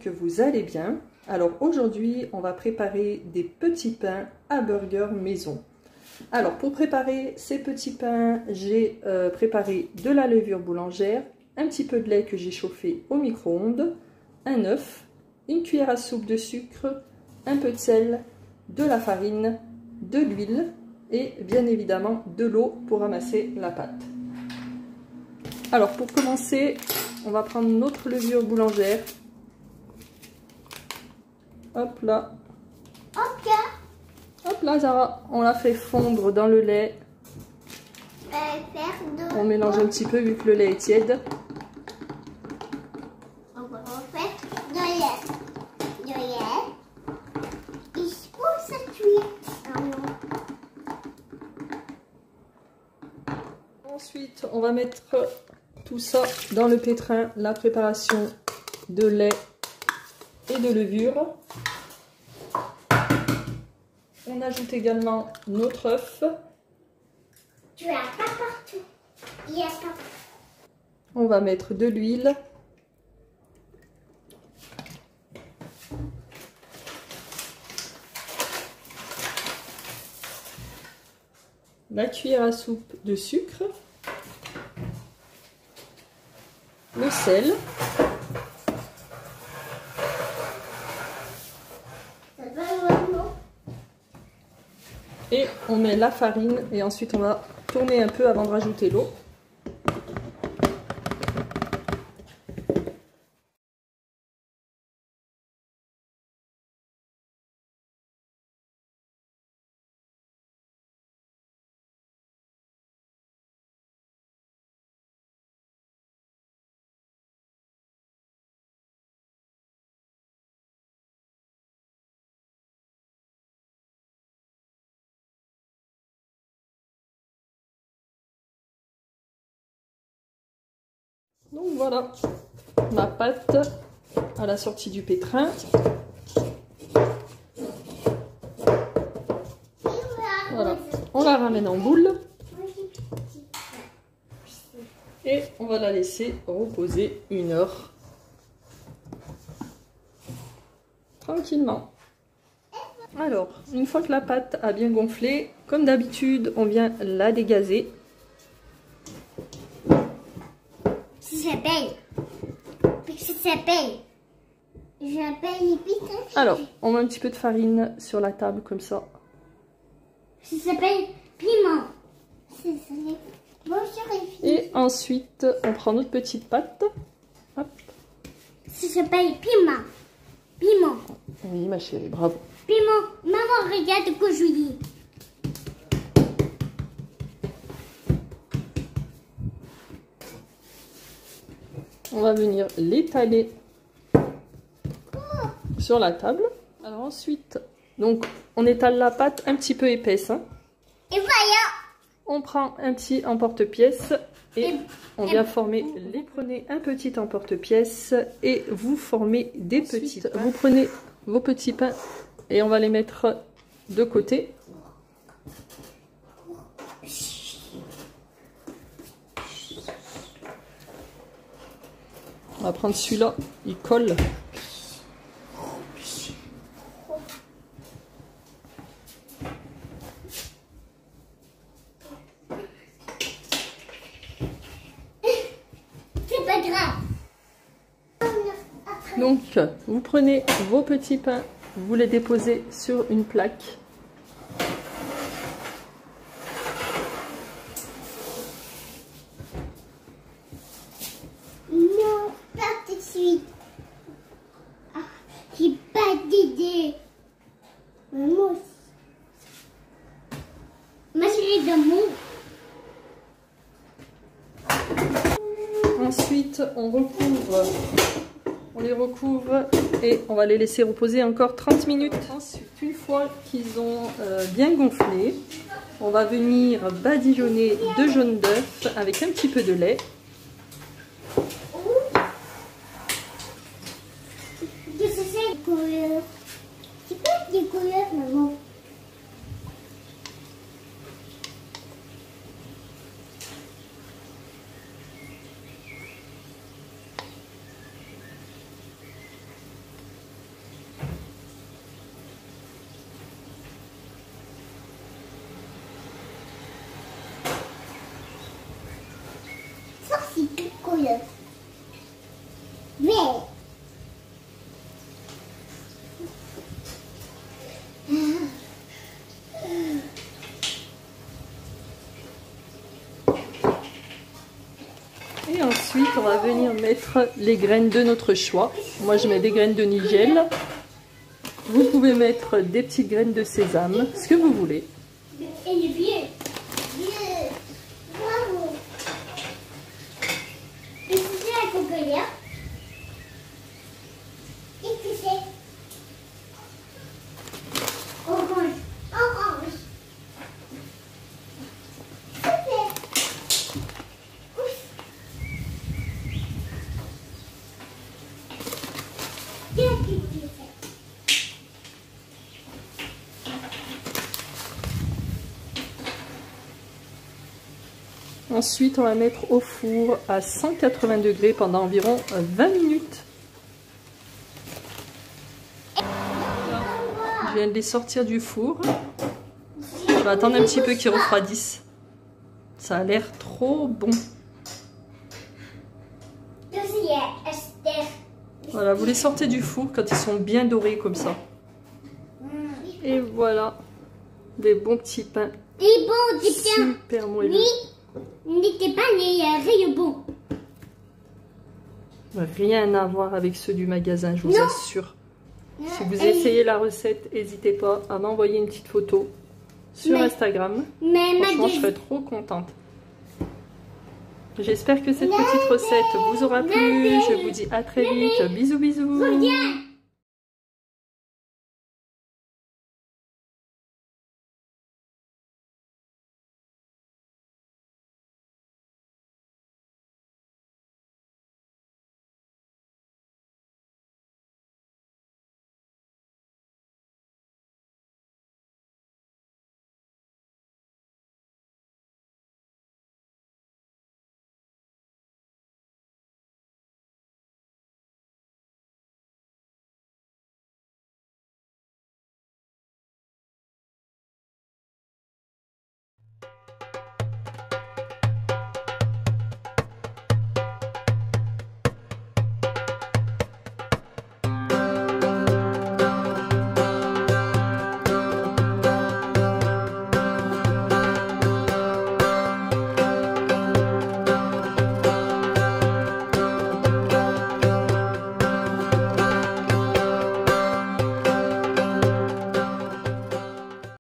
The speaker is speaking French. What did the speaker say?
que vous allez bien. Alors aujourd'hui, on va préparer des petits pains à burger maison. Alors pour préparer ces petits pains, j'ai préparé de la levure boulangère, un petit peu de lait que j'ai chauffé au micro-ondes, un œuf, une cuillère à soupe de sucre, un peu de sel, de la farine, de l'huile et bien évidemment de l'eau pour amasser la pâte. Alors pour commencer, on va prendre notre levure boulangère. Hop là. Ok. Hop là Zara, on la fait fondre dans le lait. On mélange un petit peu vu que le lait est tiède. On va faire de lait. De lait. Il faut ça cuire. Ensuite, on va mettre tout ça dans le pétrin, la préparation de lait et de levure. On ajoute également notre œuf. Tu as pas partout. Il y a pas. On va mettre de l'huile. La cuillère à soupe de sucre. Le sel. Et on met la farine et ensuite on va tourner un peu avant de rajouter l'eau. Donc voilà, ma pâte à la sortie du pétrin. Voilà, on la ramène en boule. Et on va la laisser reposer 1 heure. Tranquillement. Alors, une fois que la pâte a bien gonflé, comme d'habitude, on vient la dégazer. Ça s'appelle. J'appelle les pizzas. Alors, on met un petit peu de farine sur la table comme ça. Ça s'appelle piment. Et ensuite, on prend notre petite pâte. Hop. Ça s'appelle piment. Piment. Oui, ma chérie, bravo. Piment. Maman, regarde ce que je dis. On va venir l'étaler sur la table. Alors ensuite, donc on étale la pâte un petit peu épaisse. Hein. Et voilà. On prend un petit emporte-pièce et on vient former. Les prenez un petit emporte-pièce et vous formez des petits. Vous prenez vos petits pains et on va les mettre de côté. On va prendre celui-là, il colle. C'est pas grave. Donc, vous prenez vos petits pains, vous les déposez sur une plaque. Non, pas tout de suite. Ah, j'ai pas d'idée. Moi aussi. Moi, j'ai de mon. Ensuite, on les recouvre et on va les laisser reposer encore 30 minutes. Ensuite, une fois qu'ils ont bien gonflé, on va venir badigeonner 2 jaunes d'œufs avec un petit peu de lait. Qu'est-ce que c'est des couleurs? C'est quoi des couleurs, maman? Ensuite, on va venir mettre les graines de notre choix. Moi, je mets des graines de nigel. Vous pouvez mettre des petites graines de sésame, ce que vous voulez. Et le vieux. Bravo. Et c'est la cocolia. Et que c'est orange. Orange. Super. Qu'est-ce que tu fais? Ensuite, on va mettre au four à 180 degrés pendant environ 20 minutes. Je viens de les sortir du four. Je vais attendre un petit peu qu'ils refroidissent. Ça a l'air trop bon. Voilà, vous les sortez du four quand ils sont bien dorés comme ça. Et voilà, des bons petits pains. Et bon, des pains. Super moelleux. N'était pas les bon. Rien à voir avec ceux du magasin, je vous assure. Si vous essayez la recette, n'hésitez pas à m'envoyer une petite photo sur Instagram. Franchement, je serais trop contente. J'espère que cette petite recette vous aura plu. Je vous dis à très vite. Bisous, bisous.